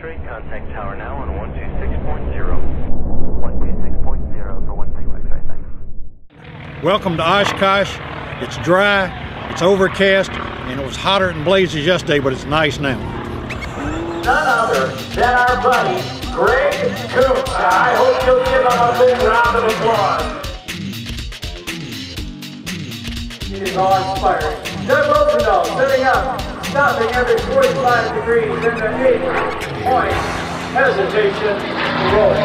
X-ray, contact tower now on 126.0. 126.0 for 1 Tango X-ray, thanks. Welcome to Oshkosh. It's dry, it's overcast, and it was hotter than blazes yesterday, but it's nice now. None other than our buddy, Craig Kotilinek. I hope you'll give him a big round of applause. It is awe-inspiring. Doug Rosendahl setting up, stopping every 45 degrees in the 8-point hesitation roll.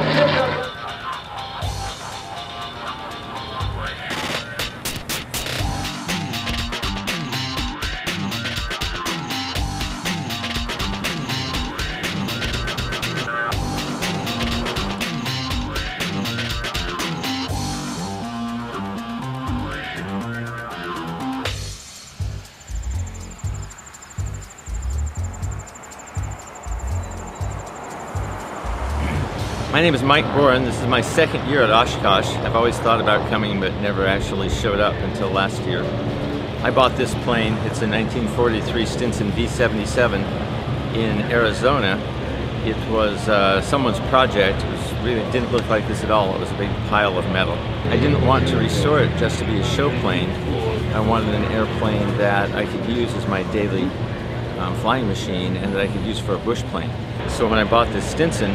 My name is Mike Boren. This is my second year at Oshkosh. I've always thought about coming but never actually showed up until last year. I bought this plane. It's a 1943 Stinson V-77 in Arizona. It was someone's project. It didn't look like this at all. It was a big pile of metal. I didn't want to restore it just to be a show plane. I wanted an airplane that I could use as my daily flying machine and that I could use for a bush plane. So when I bought this Stinson,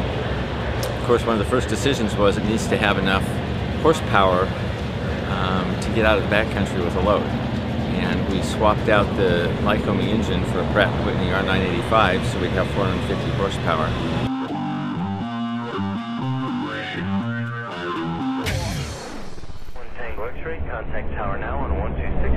of course, one of the first decisions was it needs to have enough horsepower to get out of the backcountry with a load. And we swapped out the Lycoming engine for a Pratt & Whitney R985 so we'd have 450 horsepower. One Tango X-ray, contact tower now on 126.